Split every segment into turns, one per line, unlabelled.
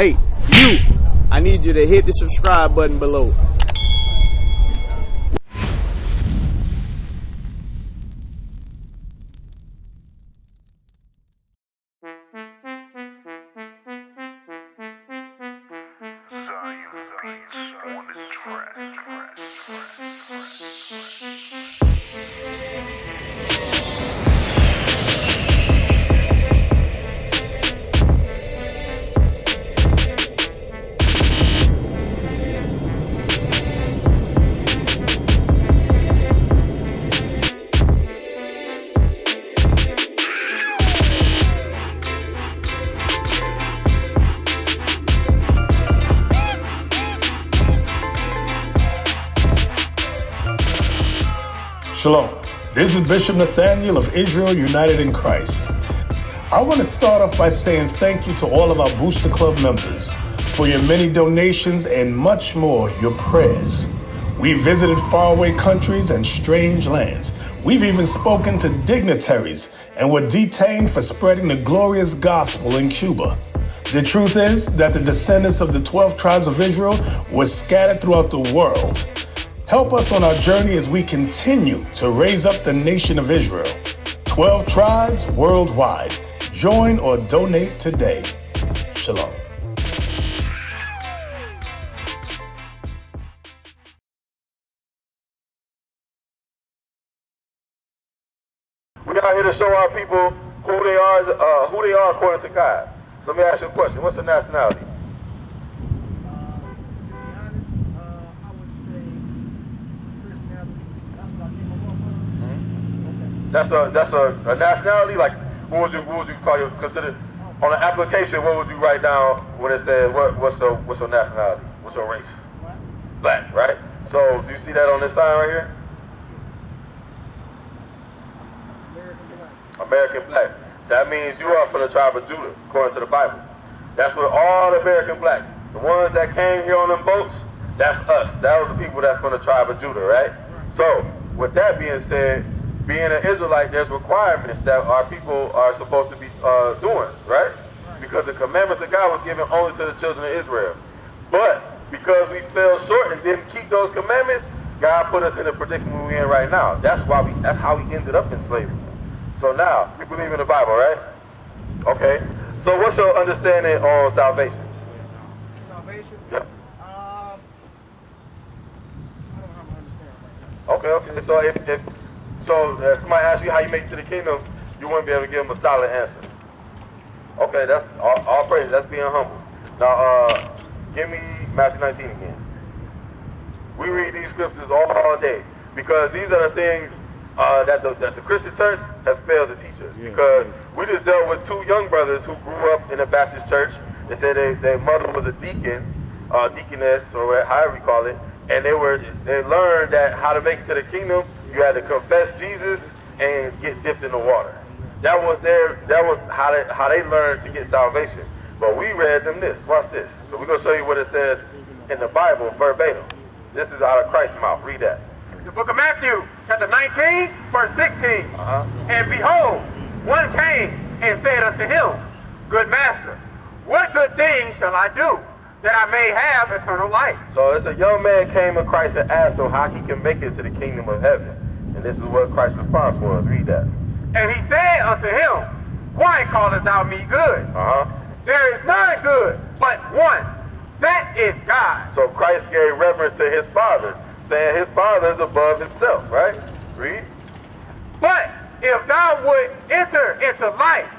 Hey, you! I need you to hit the subscribe button below.
Shalom. This is Bishop Nathaniel of Israel United in Christ. I want to start off by saying thank you to all of our Booster Club members for your many donations and much more, your prayers. We visited faraway countries and strange lands. We've even spoken to dignitaries and were detained for spreading the glorious gospel in Cuba. The truth is that the descendants of the 12 tribes of Israel were scattered throughout the world. Help us on our journey as we continue to raise up the nation of Israel. 12 tribes worldwide. Join or donate today. Shalom.
We are here to show our people who they are according to God. So let me ask you a question. What's the nationality? That's a nationality. Like, what would you consider on an application? What would you write down when it says what's your nationality? What's your race? Black, right? So do you see that on this sign right here? American black. So that means you are from the tribe of Judah, according to the Bible. That's what all the American blacks, the ones that came here on them boats, that's us. That was the people that's from the tribe of Judah, right? So with that being said, being an Israelite, there's requirements that our people are supposed to be doing, right? Because the commandments of God was given only to the children of Israel. But because we fell short and didn't keep those commandments, God put us in the predicament we're in right now. That's how we ended up in slavery. So now, we believe in the Bible, right? Okay. So what's your understanding on salvation?
Salvation?
Yep.
I don't have an understanding.
Okay. So if somebody asks you how you make it to the kingdom, you wouldn't be able to give them a solid answer. Okay, that's all praise. That's being humble. Now, give me Matthew 19 again. We read these scriptures all day because these are the things that the Christian church has failed to teach us. Because we just dealt with two young brothers who grew up in a Baptist church. They said their mother was a deacon, deaconess, or however you call it, and they learned that how to make it to the kingdom, you had to confess Jesus and get dipped in the water. That was how they learned to get salvation. But we read them this. Watch this. So we're gonna show you what it says in the Bible verbatim. This is out of Christ's mouth. Read that.
The book of Matthew, chapter 19, verse 16. And behold, one came and said unto him, Good master, what good thing shall I do that I may have eternal life?
So it's a young man came to Christ and asked him how he can make it to the kingdom of heaven. And this is what Christ's response was. Read that.
And he said unto him, Why callest thou me good? There is none good but one, that is God.
So Christ gave reverence to his Father, saying his Father is above himself, right? Read.
But if thou would enter into life,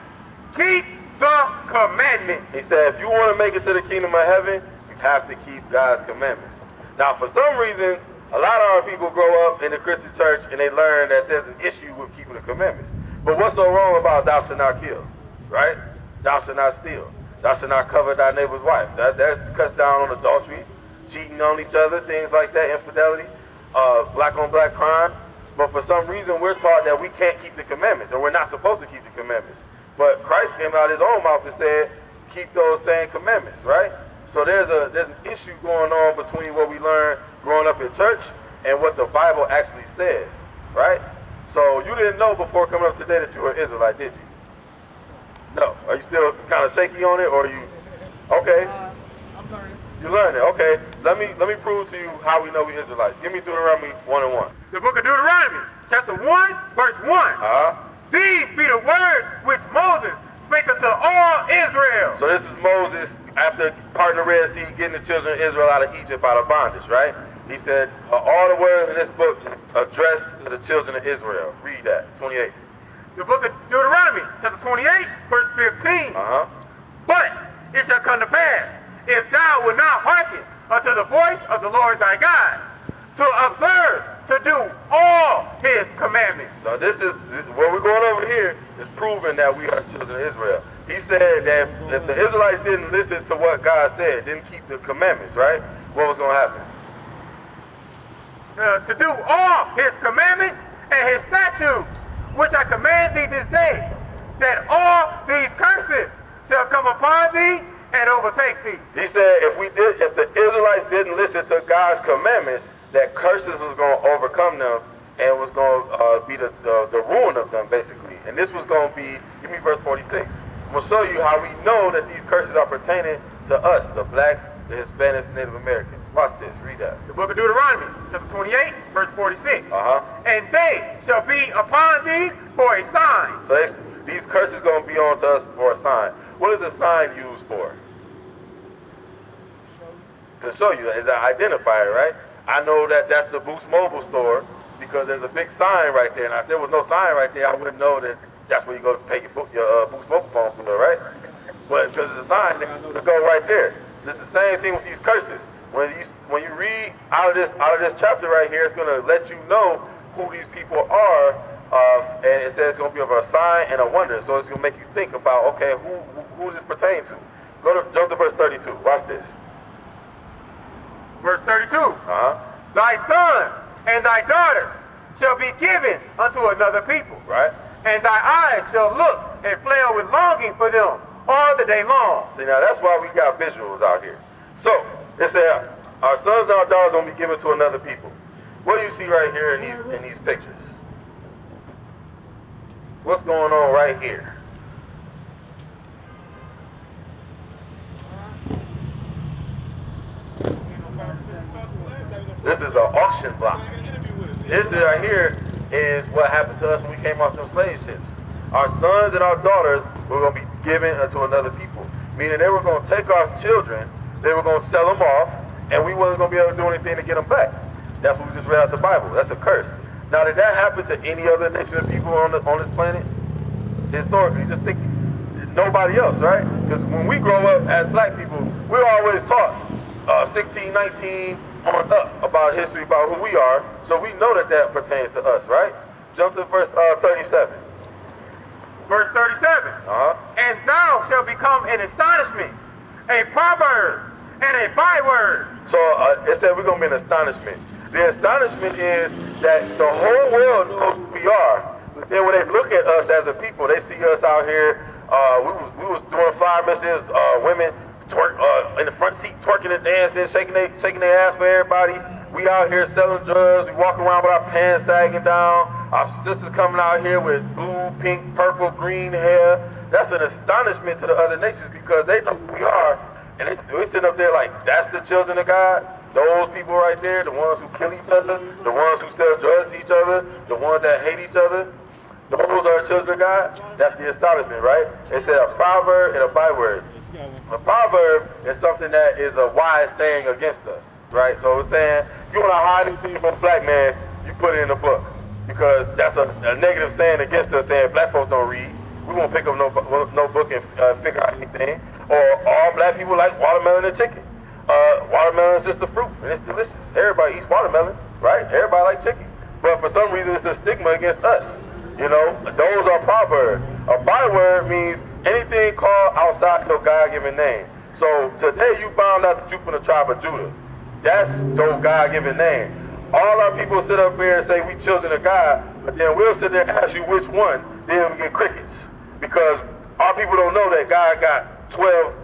keep the commandment.
He said, if you want to make it to the kingdom of heaven, you have to keep God's commandments. Now, for some reason, a lot of our people grow up in the Christian church and they learn that there's an issue with keeping the commandments. But what's so wrong about thou shalt not kill, right? Thou shalt not steal. Thou shalt not covet thy neighbor's wife. That cuts down on adultery, cheating on each other, things like that, infidelity, black on black crime. But for some reason, we're taught that we can't keep the commandments, or we're not supposed to keep the commandments. But Christ came out of his own mouth and said, keep those same commandments, right? So there's an issue going on between what we learned growing up in church and what the Bible actually says, right? So you didn't know before coming up today that you were an Israelite, did you? No. Are you still kind of shaky on it, or are you? Okay. You learn it. Okay. So let me prove to you how we know we Israelites. Give me Deuteronomy 1:1.
The book of Deuteronomy, chapter 1, verse 1. These be the words which Moses spake unto all Israel.
So this is Moses after parting the Red Sea, getting the children of Israel out of Egypt, out of bondage, right? He said, all the words in this book is addressed to the children of Israel. Read that, 28.
The book of Deuteronomy, chapter 28, verse 15. But it shall come to pass, if thou wilt not hearken unto the voice of the Lord thy God, to observe, to do all his commandments.
So this is, what we're going over here is proving that we are children of Israel. He said that if the Israelites didn't listen to what God said, didn't keep the commandments, right? What was going to happen?
To do all his commandments and his statutes, which I command thee this day, that all these curses shall come upon thee and overtake thee.
He said if the Israelites didn't listen to God's commandments, that curses was going to overcome them and was going to be the ruin of them, basically. And this was going to be, give me verse 46. I'm going to show you how we know that these curses are pertaining to us, the blacks, the Hispanics, and Native Americans. Watch this, read that.
The book of Deuteronomy, chapter 28, verse 46.
Uh-huh.
And they shall be upon thee for a sign.
So these curses going to be on to us for a sign. What is a sign used for? To show you, it's an identifier, right? I know that that's the Boost Mobile store because there's a big sign right there. Now, if there was no sign right there, I wouldn't know that that's where you go to pay your Boost Mobile phone bill, right? But because there's a sign, then I know to go right there. So it's the same thing with these curses. When you read out of this chapter right here, it's going to let you know who these people are, and it says it's going to be of a sign and a wonder. So it's going to make you think about, okay, who does this pertain to? Jump to verse 32. Watch this.
Verse 32. Thy sons and thy daughters shall be given unto another people.
Right.
And thy eyes shall look and flail with longing for them all the day long.
See, now that's why we got visuals out here. So, it said, our sons and our daughters will be given to another people. What do you see right here in these pictures? What's going on right here? This is an auction block. This right here is what happened to us when we came off those slave ships. Our sons and our daughters were going to be given unto another people. Meaning they were going to take our children, they were going to sell them off, and we weren't going to be able to do anything to get them back. That's what we just read out the Bible. That's a curse. Now, did that happen to any other nation of people on this planet? Historically, just think nobody else, right? Because when we grow up as black people, we're always taught 16, 19 on up about history, about who we are, so we know that that pertains to us, right? Jump to verse 37.
Verse 37. And thou shalt become an astonishment, a proverb, and a byword.
So it said we're going to be an astonishment. The astonishment is that the whole world knows who we are, but then when they look at us as a people, they see us out here. We was doing flyer missions, women twerk in the front seat, twerking and dancing, shaking their ass for everybody. We out here selling drugs. We walking around with our pants sagging down. Our sisters coming out here with blue, pink, purple, green hair. That's an astonishment to the other nations because they know who we are. And we sitting up there like, that's the children of God? Those people right there, the ones who kill each other, the ones who sell drugs to each other, the ones that hate each other, those are the children of God? That's the astonishment, right? It said a proverb and a byword. A proverb is something that is a wise saying against us, right? So it's saying, if you want to hide anything from a black man, you put it in a book. Because that's a negative saying against us, saying black folks don't read. We won't pick up no book and figure out anything. Or all black people like watermelon and chicken. Watermelon is just a fruit, and it's delicious. Everybody eats watermelon, right? Everybody likes chicken. But for some reason, it's a stigma against us. You know, those are proverbs. A byword means anything called outside your God-given name. So today you found out that you're from the tribe of Judah. That's your God-given name. All our people sit up here and say we children of God, but then we'll sit there and ask you which one, then we get crickets. Because our people don't know that God got 12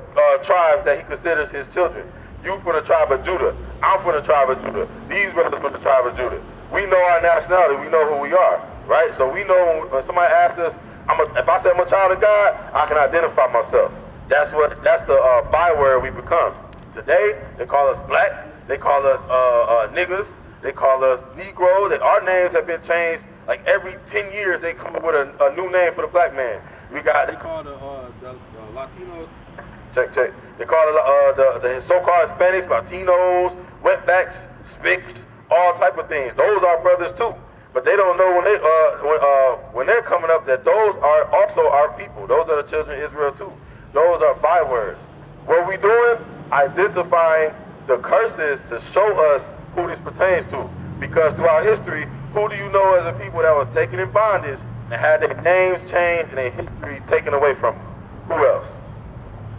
tribes that he considers his children. You from the tribe of Judah. I'm from the tribe of Judah. These brothers from the tribe of Judah. We know our nationality. We know who we are, right? So we know when somebody asks us, if I say I'm a child of God, I can identify myself. That's the byword we become. Today, they call us black, they call us niggas, they call us Negro. Our names have been changed. Like every 10 years, they come up with a new name for the black man. They call the Latinos. Check. They call the so-called Hispanics, Latinos, wetbacks, spics, all type of things. Those are brothers too. But they don't know when they're coming up that those are also our people. Those are the children of Israel too. Those are bywords. What we doing? Identifying the curses to show us who this pertains to. Because throughout history, who do you know as a people that was taken in bondage and had their names changed and their history taken away from them? Who else?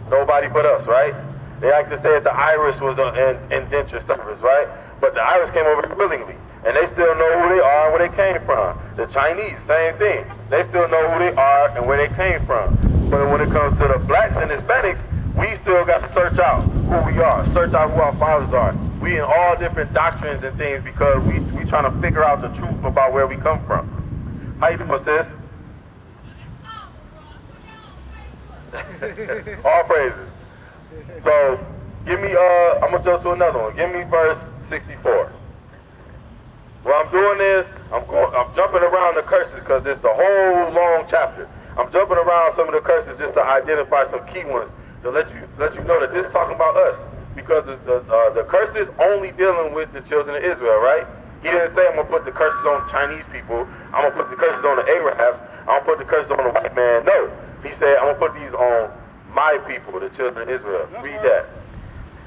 Nobody but us, right? They like to say that the Irish was an indentured service, right? But the Irish came over willingly, and they still know who they are and where they came from. The Chinese, same thing. They still know who they are and where they came from. But when it comes to the blacks and Hispanics, we still got to search out who we are, search out who our fathers are. We in all different doctrines and things because we trying to figure out the truth about where we come from. How you doing, sis? All praises. So, give me, I'm going to jump to another one. Give me verse 64. What I'm doing is, I'm jumping around the curses because it's a whole long chapter. I'm jumping around some of the curses just to identify some key ones to let you know that this is talking about us. Because the curses only dealing with the children of Israel, right? He didn't say I'm going to put the curses on Chinese people. I'm going to put the curses on the Arabs. I'm going to put the curses on the white man. No. He said, I'm going to put these on my people, the children of Israel. Read that.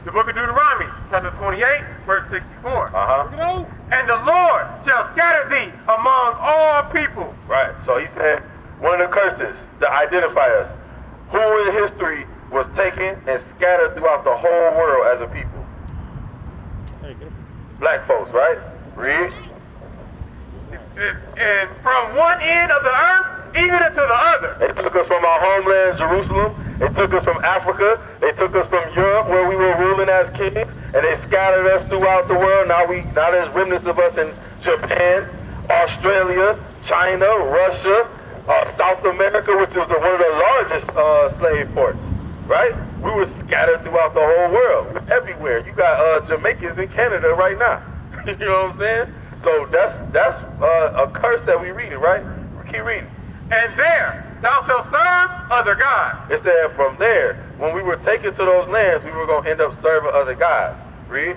The book of Deuteronomy, chapter 28, verse 64.
Uh-huh.
And the Lord shall scatter thee among all people.
Right. So he said, one of the curses to identify us, who in history was taken and scattered throughout the whole world as a people. Black folks, right? Read.
And from one end of the earth even to the other.
They took us from our homeland, Jerusalem. They took us from Africa. They took us from Europe, where we were ruling as kings, and they scattered us throughout the world. Now there's remnants of us in Japan, Australia, China, Russia, South America, which was one of the largest slave ports. Right? We were scattered throughout the whole world, everywhere. You got Jamaicans in Canada right now. You know what I'm saying? So that's a curse that we read it, right? We keep reading.
And there thou shalt serve other gods.
It said from there, when we were taken to those lands, we were going to end up serving other gods. Read.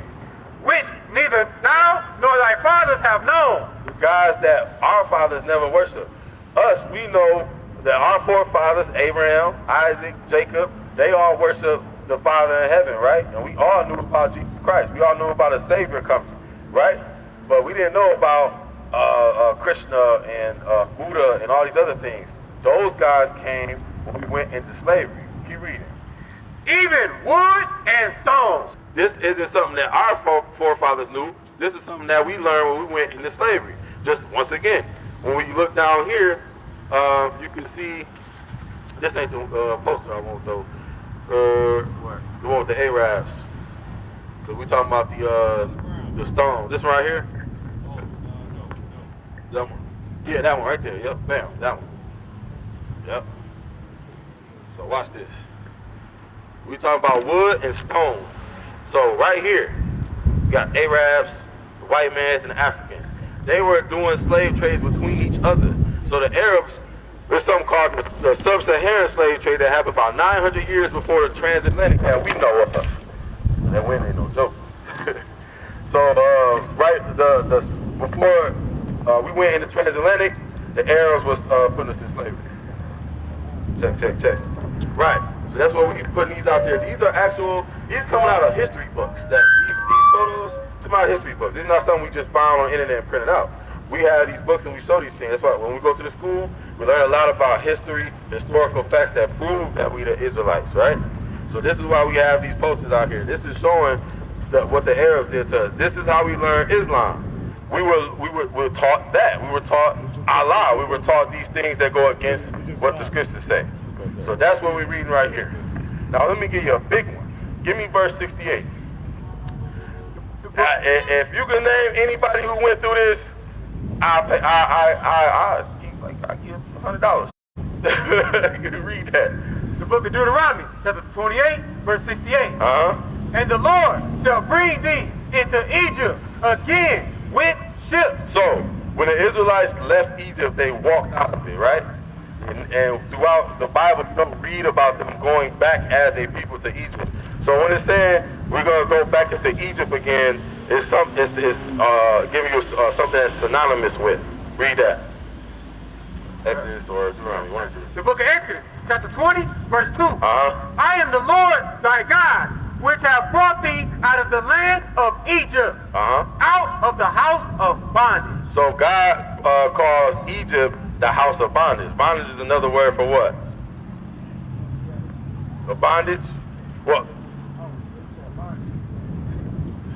Which neither thou nor thy fathers have known.
The gods that our fathers never worshiped. Us, we know that our forefathers, Abraham, Isaac, Jacob, they all worship the Father in heaven, right? And we all knew about Jesus Christ. We all knew about a Savior coming, right? But we didn't know about Krishna and Buddha and all these other things. Those guys came when we went into slavery. Keep reading.
Even wood and stones.
This isn't something that our forefathers knew. This is something that we learned when we went into slavery. Just once again, when we look down here, you can see, this ain't the poster I want though. The one with the Arabs. Because we talking about the stone. This one right here? That one. Yeah, that one right there. Yep, bam, that one. Yep. So watch this. We talking about wood and stone. So right here, you got Arabs, the white mans, and the Africans. They were doing slave trades between each other. So the Arabs, there's something called the sub-Saharan slave trade that happened about 900 years before the transatlantic. And we know of. That win ain't no joke. So before we went into transatlantic, the Arabs was putting us in slavery. Check. Right. So that's why we keep putting these out there. These are these coming out of history books. These photos come out of history books. It's not something we just found on the internet and printed out. We have these books and we show these things. That's why when we go to the school, we learn a lot about history, historical facts that prove that we the Israelites, right? So this is why we have these posters out here. This is showing what the Arabs did to us. This is how we learn Islam. We were taught that. We were taught Allah. We were taught these things that go against what the scriptures say. So that's what we're reading right here. Now let me give you a big one. Give me verse 68. If you can name anybody who went through this, I give $100. You can read that.
The book of Deuteronomy, chapter 28, verse 68.
Uh-huh.
And the Lord shall bring thee into Egypt again with ships.
So, when the Israelites left Egypt, they walked out of it, right? And throughout the Bible, you don't read about them going back as a people to Egypt. So when it's saying we're going to go back into Egypt again, it's giving you something that's synonymous with. Read that. Exodus or Deuteronomy, 1 or 2.
The book of Exodus, chapter 20, verse 2. I am the Lord thy God, which have brought thee out of the land of Egypt, out of the house of bondage.
So God calls Egypt the house of bondage. Bondage is another word for what? A bondage? What?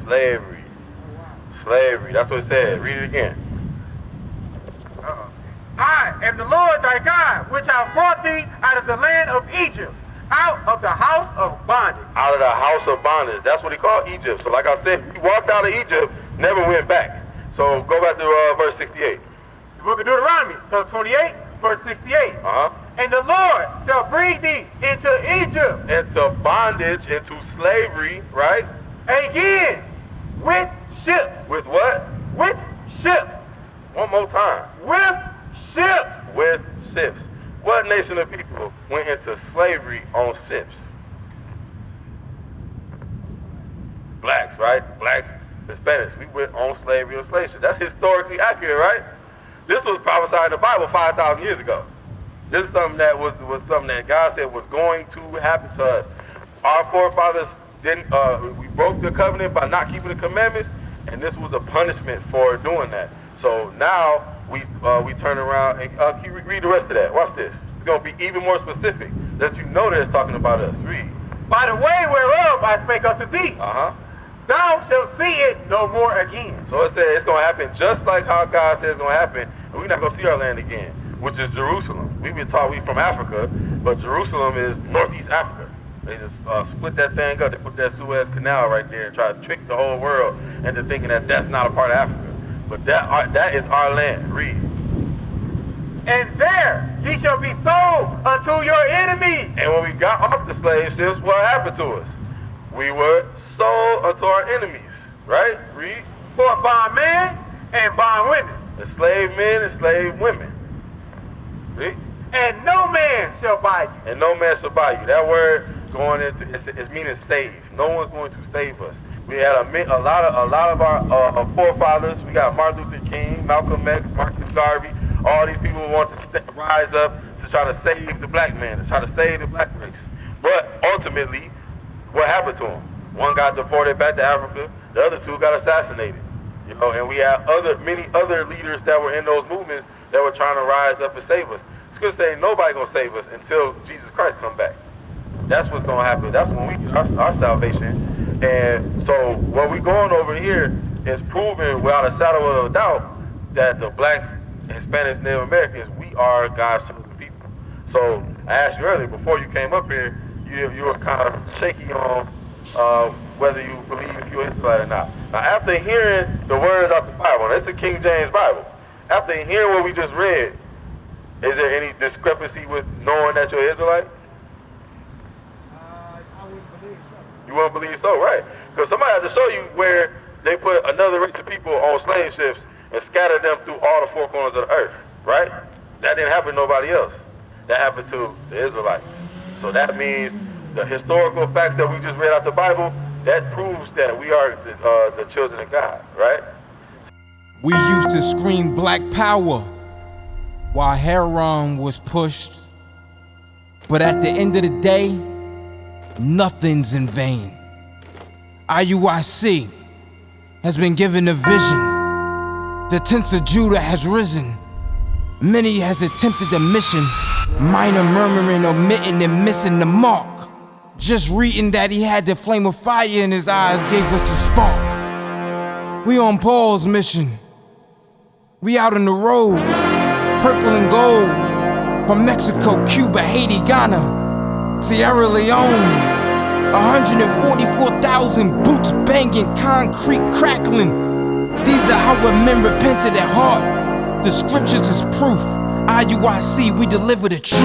Slavery. Slavery. That's what it said. Read it again.
I am the Lord thy God, which have brought thee out of the land of Egypt, out of the house of bondage.
Out of the house of bondage. That's what he called Egypt. So like I said, he walked out of Egypt, never went back. So go back to verse 68.
The book of Deuteronomy, chapter 28, verse 68. And the Lord shall bring thee into Egypt.
Into bondage, into slavery, right?
Again, with ships.
With what?
With ships.
One more time.
With ships.
With ships. What nation of people went into slavery on ships? Blacks, right? Blacks, Hispanics. We went on slavery on slave ships. That's historically accurate, right? This was prophesied in the Bible 5,000 years ago. This is something that was something that God said was going to happen to us. Our forefathers didn't. We broke the covenant by not keeping the commandments, and this was a punishment for doing that. So now we turn around and read the rest of that. Watch this. It's going to be even more specific that you know that it's talking about us. Read.
By the way whereof I spake unto thee, thou shalt see it no more again.
So it says it's going to happen just like how God says it's going to happen, and we're not going to see our land again, which is Jerusalem. We've been taught we from Africa, but Jerusalem is Northeast Africa. They just split that thing up. They put that Suez Canal right there and try to trick the whole world into thinking that that's not a part of Africa. But that is our land. Read.
And there ye shall be sold unto your enemies.
And when we got off the slave ships, what happened to us? We were sold unto our enemies. Right? Read.
For bondmen and bondwomen.
Enslaved men, enslaved women. Read.
And no man shall buy you.
And no man shall buy you. That word going into it's meaning save. No one's going to save us. We had a lot of our forefathers. We got Martin Luther King, Malcolm X, Marcus Garvey. All these people want to rise up to try to save the black man, to try to save the black race. But ultimately, what happened to them? One got deported back to Africa. The other two got assassinated. You know, and we had many other leaders that were in those movements that were trying to rise up and save us. It's going to say nobody going to save us until Jesus Christ come back. That's what's going to happen. That's when we get our salvation. And so what we're going over here is proving without a shadow of a doubt that the blacks, Hispanics, Native Americans, we are God's chosen people. So I asked you earlier, before you came up here, you were kind of shaky on whether you believe if you're Israelite or not. Now after hearing the words out the Bible, and it's a King James Bible, after hearing what we just read, is there any discrepancy with knowing that you're Israelite?
I wouldn't believe so.
You wouldn't believe so, right? Because somebody had to show you where they put another race of people on slave ships and scattered them through all the four corners of the earth, right? That didn't happen to nobody else. That happened to the Israelites. So that means the historical facts that we just read out the Bible, that proves that we are the children of God, right?
We used to scream black power while Heron was pushed. But at the end of the day, nothing's in vain. IUIC has been given a vision. The tents of Judah has risen. Many has attempted the mission, minor murmuring, omitting, and missing the mark. Just reading that he had the flame of fire in his eyes gave us the spark. We on Paul's mission. We out on the road, purple and gold, from Mexico, Cuba, Haiti, Ghana, Sierra Leone. 144,000 boots banging, concrete crackling. These are how men repented at heart. The scriptures is proof. IUIC, we deliver the truth.